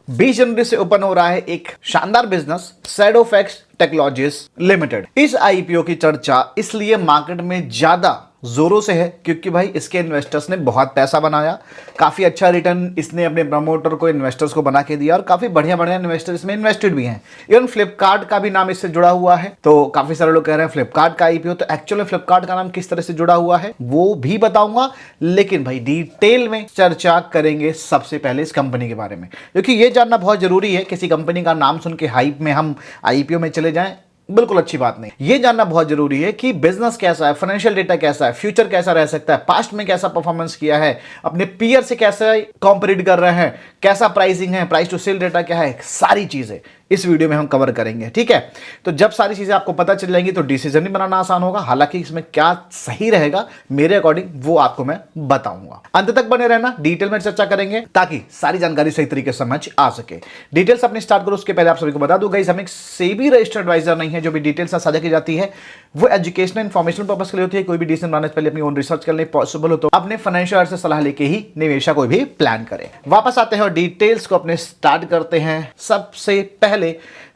20 जनवरी से ओपन हो रहा है एक शानदार बिजनेस शैडोफैक्स टेक्नोलॉजीज लिमिटेड। इस आईपीओ की चर्चा इसलिए मार्केट में ज्यादा जोरों से है क्योंकि भाई इसके इन्वेस्टर्स ने बहुत पैसा बनाया, काफी अच्छा रिटर्न इसने अपने प्रमोटर को, इन्वेस्टर्स को बना के दिया और काफी बढ़िया बढ़िया इन्वेस्टर इसमें इन्वेस्टेड भी हैं। इवन फ्लिपकार्ट का भी नाम इससे जुड़ा हुआ है। तो काफी सारे लोग कह रहे हैं फ्लिपकार्ट का आईपीओ, तो एक्चुअली फ्लिपकार्ट का नाम किस तरह से जुड़ा हुआ है वो भी बताऊंगा, लेकिन भाई डिटेल में चर्चा करेंगे सबसे पहले इस कंपनी के बारे में, क्योंकि ये जानना बहुत जरूरी है। किसी कंपनी का नाम सुन के हाइप में हम आईपीओ में चले जाएं, बिल्कुल अच्छी बात नहीं। ये जानना बहुत जरूरी है कि बिजनेस कैसा है, फाइनेंशियल डेटा कैसा है, फ्यूचर कैसा रह सकता है, पास्ट में कैसा परफॉर्मेंस किया है, अपने पीयर से कैसे कॉम्पीट कर रहे हैं, कैसा प्राइसिंग है, प्राइस टू सेल डेटा क्या है, सारी चीजें इस वीडियो में हम कवर करेंगे। ठीक है, तो जब सारी चीजें आपको पता चल जाएंगी तो डिसीजन भी बनाना आसान होगा। हालांकि इसमें क्या सही रहेगा मेरे अकॉर्डिंग वो आपको मैं बताऊंगा। अंत तक बने रहना, डिटेल में चर्चा करेंगे ताकि सारी जानकारी सही तरीके से समझ आ सके। डिटेल्स अपनी स्टार्ट करो उसके पहले आप सभी को बता दूं गाइस, हम एक सेबी रजिस्टर्ड एडवाइजर नहीं है। जो भी डिटेल्स साझा की जाती है वो एजुकेशनल इंफॉर्मेशन पर्पस के लिए होती है। कोई भी डिसीजन बनाने से पहले अपनी ओन रिसर्च करने पॉसिबल हो तो अपने फाइनेंशियल से सलाह लेके ही निवेश कोई भी प्लान करें। वापस आते हैं और डिटेल्स को अपने स्टार्ट करते हैं। सबसे पहले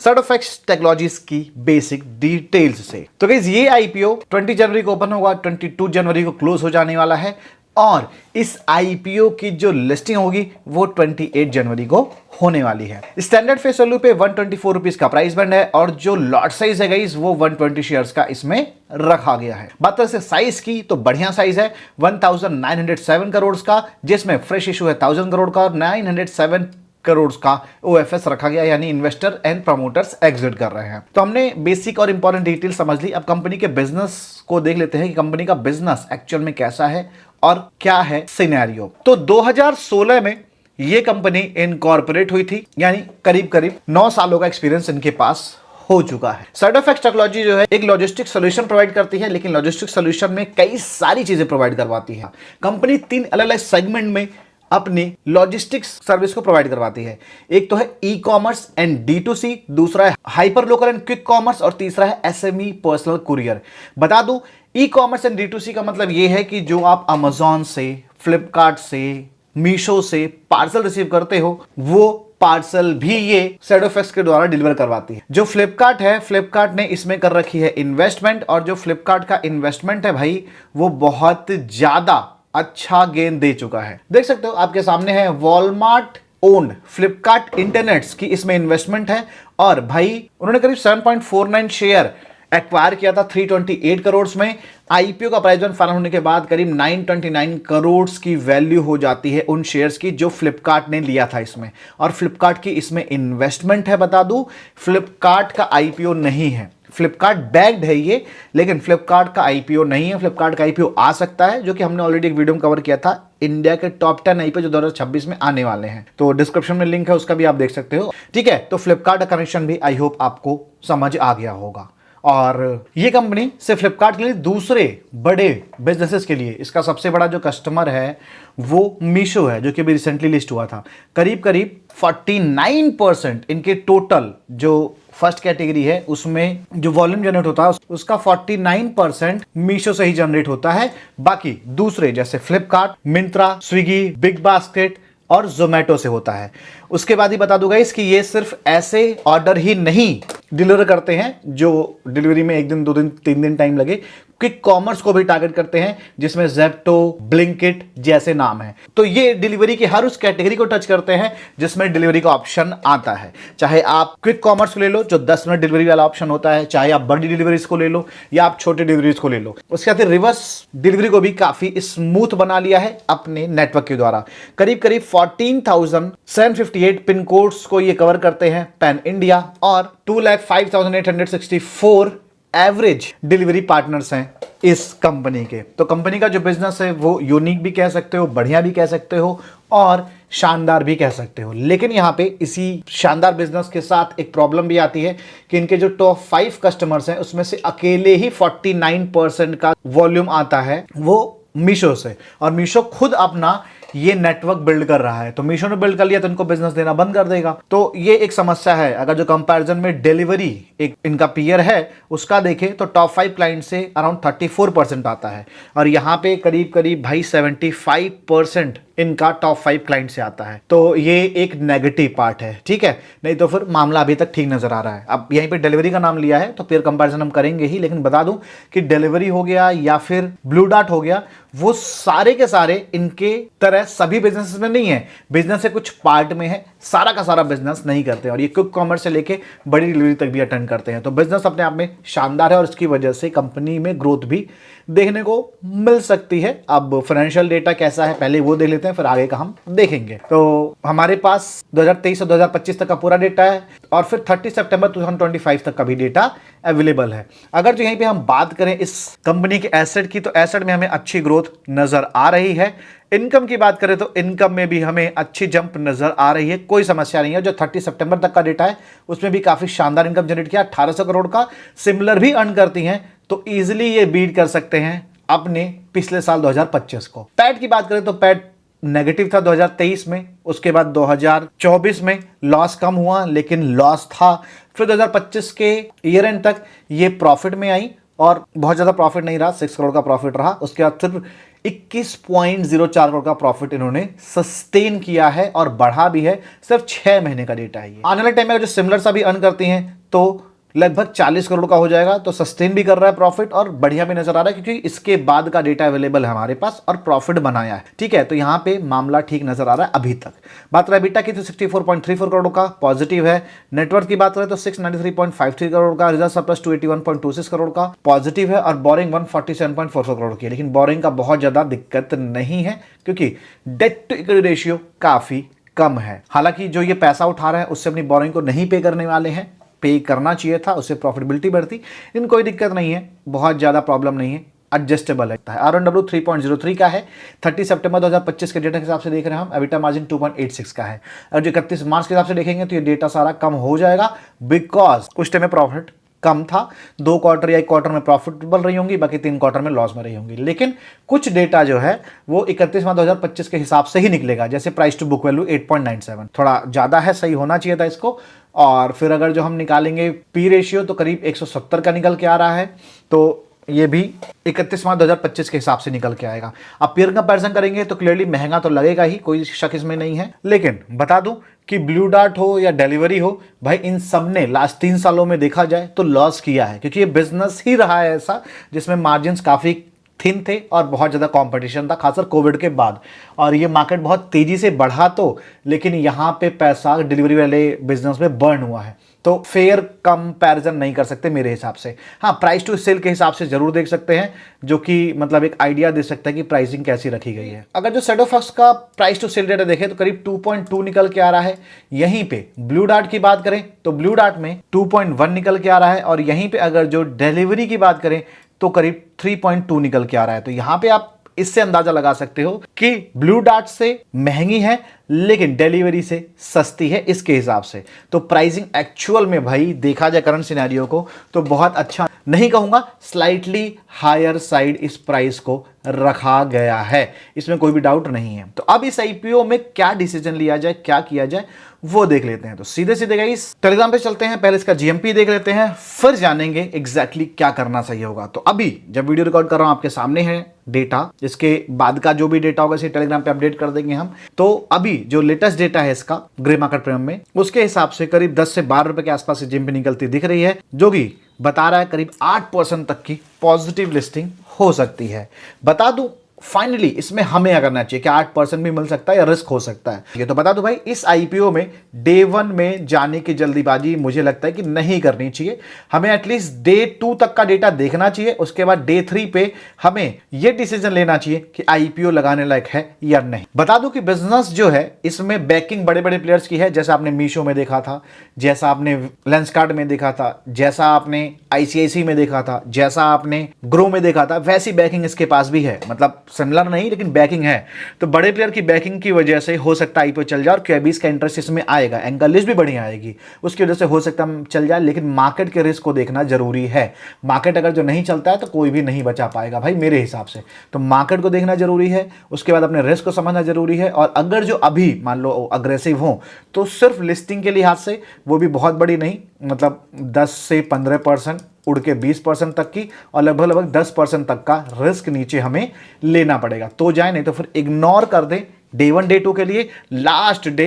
शैडोफैक्स टेक्नोलॉजीज की बेसिक डिटेल्स से। तो गाइस ये आईपीओ 20 जनवरी को ओपन होगा, 22 जनवरी को क्लोज हो जाने वाला है और इस आईपीओ की जो लिस्टिंग होगी वो 28 जनवरी को होने वाली है। स्टैंडर्ड फेस वैल्यू पे 124 रुपीज का प्राइस बैंड है और जो लॉट साइज है गाइस वो 120 शेयर्स का इसमें रखा गया है। बात करें साइज की तो बढ़िया साइज है 1907 करोड़ का, जिसमें फ्रेश इशू है 1000 करोड़ का और 907 करोड़ का ओएफएस रखा गया, यानी इन्वेस्टर एंड प्रमोटर्स एग्जिट कर रहे हैं। तो हमने बेसिक और इंपॉर्टेंट डिटेल समझ ली। अब कंपनी के बिजनेस को देख लेते हैं कि कंपनी का बिजनेस एक्चुअल में कैसा है और क्या है सिनेरियो। तो 2016 में ये कंपनी इनकॉर्पोरेट हुई थी, यानी करीब करीब 9 सालों का एक्सपीरियंस इनके पास हो चुका है। शैडोफैक्स टेक्नोलॉजी जो है एक लॉजिस्टिक सॉल्यूशन प्रोवाइड करती है, लेकिन लॉजिस्टिक सॉल्यूशन में कई सारी चीजें प्रोवाइड करवाती है। कंपनी 3 अलग अलग सेगमेंट में अपनी लॉजिस्टिक्स सर्विस को प्रोवाइड करवाती है। एक तो है ई कॉमर्स एंड D2C, दूसरा है hyper local and quick commerce और तीसरा है SME पर्सनल कुरियर। बता दूं ई कॉमर्स एंड D2C का मतलब यह है कि जो आप अमेजॉन से, फ्लिपकार्ट से, मीशो से पार्सल रिसीव करते हो वो पार्सल भी ये शैडोफैक्स के द्वारा डिलीवर करवाती है। जो फ्लिपकार्ट है, फ्लिपकार्ट ने इसमें कर रखी है इन्वेस्टमेंट और जो फ्लिपकार्ट का इन्वेस्टमेंट है भाई वो बहुत ज्यादा अच्छा गेन दे चुका है। देख सकते हो आपके सामने है वॉलमार्ट ओन्ड फ्लिपकार्ट इंटरनेट्स की इसमें इन्वेस्टमेंट है और भाई उन्होंने करीब 7.49 शेयर एक्वायर किया था 328 करोड़ में। आईपीओ का प्राइस फाइनल होने के बाद करीब 929 करोड़ की वैल्यू हो जाती है उन शेयर्स की जो फ्लिपकार्ट ने लिया था इसमें, और फ्लिपकार्ट की इसमें इन्वेस्टमेंट है। बता दूं फ्लिपकार्ट का आईपीओ नहीं है, फ्लिपकार्ट बैक्ड है ये, लेकिन फ्लिपकार्ट का आईपीओ नहीं है। फ्लिपकार्ट का आईपीओ आ सकता है, जो कि हमने ऑलरेडी एक वीडियो में कवर किया था, इंडिया के टॉप 10 आईपीओ जो 2026 में आने वाले हैं। तो डिस्क्रिप्शन में लिंक है, उसका भी आप देख सकते हो। ठीक है, तो फ्लिपकार्ट का कनेक्शन भी आई होप आपको समझ आ गया होगा। और ये कंपनी से फ्लिपकार्ट के लिए दूसरे बड़े बिजनेसेस के लिए इसका सबसे बड़ा जो कस्टमर है वो मीशो है, जो कि अभी रिसेंटली लिस्ट हुआ था। करीब करीब 49% इनके टोटल जो फर्स्ट कैटेगरी है उसमें जो वॉल्यूम जनरेट होता है उसका 49% मीशो से ही जनरेट होता है। बाकी दूसरे जैसे Flipkart, Myntra, Swiggy, big basket और जोमेटो से होता है। उसके बाद ही बता दूंगा इसकी ये सिर्फ ऐसे ऑर्डर ही नहीं डिलीवर करते हैं जो डिलीवरी में 1 दिन 2 दिन 3 दिन टाइम लगे, क्विक कॉमर्स को भी टारगेट करते हैं जिसमें ज़ेप्टो, ब्लिंकिट जैसे नाम है। तो ये डिलीवरी की हर उस कैटेगरी को टच करते हैं जिसमें डिलीवरी का ऑप्शन आता है। चाहे आप क्विक कॉमर्स को ले लो जो 10 मिनट डिलीवरी वाला ऑप्शन होता है, चाहे आप बड़ी डिलीवरीज को ले लो या आप छोटे डिलीवरीज को ले लो। उसके साथ रिवर्स डिलीवरी को भी काफी स्मूथ बना लिया है अपने नेटवर्क के द्वारा। करीब करीब 14,758 पिन कोड्स को ये कवर करते हैं पैन इंडिया और 2,05,864 एवरेज डिलीवरी पार्टनर्स हैं इस कंपनी के। तो कंपनी का जो बिजनेस है वो यूनिक भी कह सकते हो, बढ़िया भी कह सकते हो और शानदार भी कह सकते हो। लेकिन यहाँ पे इसी शानदार बिजनेस के साथ एक प्रॉब्लम भी आती है कि इनके जो टॉप 5 कस्टमर्स हैं उसमें से अकेले ही 49% का वॉल्यूम आता है वो मीशो से, और मीशो खुद अपना ये नेटवर्क बिल्ड कर रहा है। तो मीशो ने बिल्ड कर लिया तो इनको बिजनेस देना बंद कर देगा। तो ये एक समस्या है। अगर जो कंपैरिजन में डिलीवरी एक इनका पीयर है उसका देखें तो टॉप 5 क्लाइंट से अराउंड 34% आता है और यहाँ पे करीब करीब भाई 75% इनका टॉप 5 क्लाइंट से आता है। तो ये एक नेगेटिव पार्ट है, ठीक है। नहीं तो फिर मामला अभी तक ठीक नजर आ रहा है। अब यहीं पे डिलीवरी का नाम लिया है तो पेयर कंपैरिजन हम करेंगे ही, लेकिन बता दूं कि डिलीवरी हो गया या फिर ब्लू डार्ट हो गया, वो सारे के सारे इनके तरह सभी बिजनेस में नहीं है। बिजनेस से कुछ पार्ट में है, सारा का सारा बिजनेस नहीं करते हैं। और ये क्विक कॉमर्स से लेके बड़ी डिलीवरी तक भी अटेंड करते हैं। तो बिजनेस अपने आप में शानदार है और इसकी वजह से कंपनी में ग्रोथ भी देखने को मिल सकती है। अब फाइनेंशियल डेटा कैसा है पहले वो देख लेते हैं, फिर आगे का हम देखेंगे। तो हमारे पास 2023 और 2025 तक का पूरा डेटा है और फिर 30 सितंबर 2025 तक का भी डेटा अवेलेबल है। अगर जो यहीं पे हम बात करें इस कंपनी के एसेट की, तो एसेट में हमें अच्छी ग्रोथ नजर आ रही है। इनकम की बात करें तो इनकम में भी हमें अच्छी जंप नजर आ रही है, कोई समस्या नहीं है। जो 30 सितंबर तक का डेटा है उसमें भी काफी शानदार इनकम जनरेट किया, 1800 करोड़ का। सिमिलर भी अर्न करती हैं तो इजीली ये बीट कर सकते हैं अपने पिछले साल 2025 को। पैट की बात करें तो पैट नेगेटिव था 2023 में, उसके बाद 2024 में लॉस कम हुआ लेकिन लॉस था। फिर 2025 के ईयर एंड तक ये प्रॉफिट में आई और बहुत ज्यादा प्रॉफिट नहीं रहा, 6 करोड़ का प्रॉफिट रहा। उसके बाद फिर 21.04 करोड़ का प्रॉफिट इन्होंने सस्टेन किया है और बढ़ा भी है। सिर्फ 6 महीने का डेटा है ये। आने वाले टाइम में जो सिमिलर सा भी अर्न करती हैं तो लगभग 40 करोड़ का हो जाएगा। तो सस्टेन भी कर रहा है प्रॉफिट और बढ़िया भी नजर आ रहा है, क्योंकि इसके बाद का डेटा अवेलेबल है हमारे पास और प्रॉफिट बनाया है, ठीक है। तो यहां पे मामला ठीक नजर आ रहा है अभी तक। बात रहा EBITDA की तो 64.34 करोड़ का पॉजिटिव है। नेटवर्थ की बात करें तो 693.53 करोड़ का, रिजर्व सरप्लस 281.26 करोड़ का पॉजिटिव है और बोरिंग 147.44 करोड़ की है। लेकिन बोरिंग का बहुत ज्यादा दिक्कत नहीं है क्योंकि डेट टू इक्विटी रेशियो काफी कम है। हालांकि जो ये पैसा उठा रहे हैं उससे अपनी बोरिंग को नहीं पे करने वाले हैं, पे करना चाहिए था, उससे प्रॉफिटेबिलिटी बढ़ती। लेकिन कोई दिक्कत नहीं है, बहुत ज़्यादा प्रॉब्लम नहीं है, एडजस्टेबल है। R1W 3.03 का है, 30 सितंबर 2025 के डेटा के हिसाब से देख रहे हैं हम। एबिटा मार्जिन 2.86 का है। अगर जो 31 मार्च के हिसाब से देखेंगे तो ये डेटा सारा कम हो जाएगा, बिकॉज उस टाइम में प्रॉफिट कम था। 2 क्वार्टर या 1 क्वार्टर में प्रॉफिटेबल रही होंगी, बाकी 3 क्वार्टर में लॉस में रही होंगी। लेकिन कुछ डेटा जो है वो 31 मार्च 2025 के हिसाब से ही निकलेगा। जैसे प्राइस टू बुक वैल्यू 8.97, थोड़ा ज़्यादा है, सही होना चाहिए था इसको। और फिर अगर जो हम निकालेंगे पी रेशियो तो करीब 170 का निकल के आ रहा है। तो ये भी 31 मार्च 2025 के हिसाब से निकल के आएगा। अब पीयर कंपैरिजन करेंगे तो क्लियरली महंगा तो लगेगा ही, कोई शक इसमें नहीं है। लेकिन बता दूं कि ब्लू डार्ट हो या डिलीवरी हो, भाई इन सब ने लास्ट 3 सालों में देखा जाए तो लॉस किया है, क्योंकि ये बिजनेस ही रहा है ऐसा जिसमें मार्जिन्स काफी थिन थे और बहुत ज़्यादा कंपटीशन था, खासकर कोविड के बाद। और ये मार्केट बहुत तेजी से बढ़ा तो, लेकिन यहाँ पे पैसा डिलीवरी वाले बिजनेस में बर्न हुआ है। तो फेयर कंपैरिजन नहीं कर सकते मेरे हिसाब से। हाँ, प्राइस टू सेल के हिसाब से जरूर देख सकते हैं, जो कि मतलब एक आइडिया दे सकता है कि प्राइसिंग कैसी रखी गई है। अगर जो सेडोफॉक्स का प्राइस टू सेल डेटा देखें तो करीब 2.2 निकल के आ रहा है। यहीं पे ब्लू डार्ट की बात करें तो ब्लू डार्ट में 2.1 निकल के आ रहा है। और यहीं पे अगर जो डिलीवरी की बात करें तो करीब 3.2 निकल के आ रहा है। तो यहां पे आप इससे अंदाजा लगा सकते हो कि ब्लू डार्ट से महंगी है लेकिन डिलीवरी से सस्ती है इसके हिसाब से। तो प्राइसिंग एक्चुअल में भाई देखा जाए करंट सिनेरियो को तो बहुत अच्छा नहीं कहूंगा, स्लाइटली हायर साइड इस प्राइस को रखा गया है, इसमें कोई भी डाउट नहीं है। तो अब इस आईपीओ में क्या डिसीजन लिया जाए, क्या किया जाए, वो देख लेते हैं। तो सीधे सीधे गाइस टेलीग्राम पे चलते हैं, पहले इसका जीएमपी देख लेते हैं, फिर जानेंगे एग्जैक्टली क्या करना सही होगा। तो अभी जब वीडियो रिकॉर्ड कर रहा हूं आपके सामने है डेटा, इसके बाद का जो भी डेटा होगा इसे टेलीग्राम पे अपडेट कर देंगे हम। तो अभी जो लेटेस्ट डेटा है इसका ग्रे मार्केट प्रीमियम में, उसके हिसाब से करीब 10 से 12 रुपए के आसपास जीएमपी निकलती दिख रही है, जो कि बता रहा है करीब 8% तक की पॉजिटिव लिस्टिंग हो सकती है। बता दूं फाइनली इसमें हमें क्या करना चाहिए, क्या 8% भी मिल सकता है या रिस्क हो सकता है, ये तो बता दो भाई। इस आईपीओ में डे 1 में जाने की जल्दीबाजी मुझे लगता है कि नहीं करनी चाहिए। हमें एटलीस्ट डे 2 तक का डेटा देखना चाहिए, उसके बाद डे 3 पे हमें यह डिसीजन लेना चाहिए कि आईपीओ लगाने लायक है या नहीं। बता दो कि बिजनेस जो है इसमें बैकिंग बड़े बड़े प्लेयर्स की है, जैसा आपने मीशो में देखा था, जैसा आपने लेंसकार्ट में देखा था, जैसा आपने आईसीआईसी में देखा था, जैसा आपने ग्रो में देखा था, वैसी बैकिंग इसके पास भी है। मतलब सिमिलर नहीं लेकिन बैकिंग है। तो बड़े प्लेयर की बैकिंग की वजह से हो सकता है आईपीओ चल जाए और क्यूआईबीज का इंटरेस्ट इसमें आएगा, एंकर लिस्ट भी बढ़िया आएगी, उसकी वजह से हो सकता है चल जाए। लेकिन मार्केट के रिस्क को देखना जरूरी है। मार्केट अगर जो नहीं चलता है तो कोई भी नहीं बचा पाएगा भाई मेरे हिसाब से। तो मार्केट को देखना जरूरी है, उसके बाद अपने रिस्क को समझना जरूरी है। और अगर जो अभी मान लो अग्रेसिव हो तो सिर्फ लिस्टिंग के लिहाज से वो भी बहुत बड़ी नहीं, मतलब 10 से 15% उड़ के 20% तक की, और लगभग लगभग 10% तक का रिस्क नीचे हमें लेना पड़ेगा तो जाए, नहीं तो फिर इग्नोर कर दे डे 1 डे 2 के लिए, लास्ट डे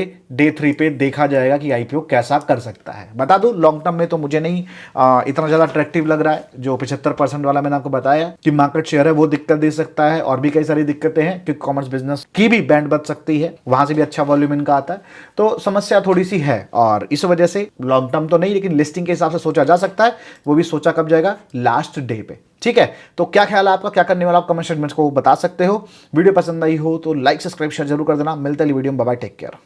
3 पे देखा जाएगा कि आईपीओ कैसा कर सकता है। बता दूं लॉन्ग टर्म में तो मुझे नहीं इतना ज्यादा अट्रैक्टिव लग रहा है। जो 75% वाला मैंने आपको बताया कि मार्केट शेयर है वो दिक्कत दे सकता है, और भी कई सारी दिक्कतें हैं क्योंकि कॉमर्स बिजनेस की भी बैंड बच सकती है, वहां से भी अच्छा वॉल्यूम इनका आता है, तो समस्या थोड़ी सी है। और इस वजह से लॉन्ग टर्म तो नहीं, लेकिन लिस्टिंग के हिसाब से सोचा जा सकता है, वो भी सोचा कब जाएगा, लास्ट डे पे। ठीक है, तो क्या ख्याल है आपका, क्या करने वाला आप कमेंट सेगमेंट्स को बता सकते हो। वीडियो पसंद आई हो तो लाइक सब्सक्राइब शेयर जरूर कर देना। मिलते हैं वीडियो में, बाय बाय, टेक केयर।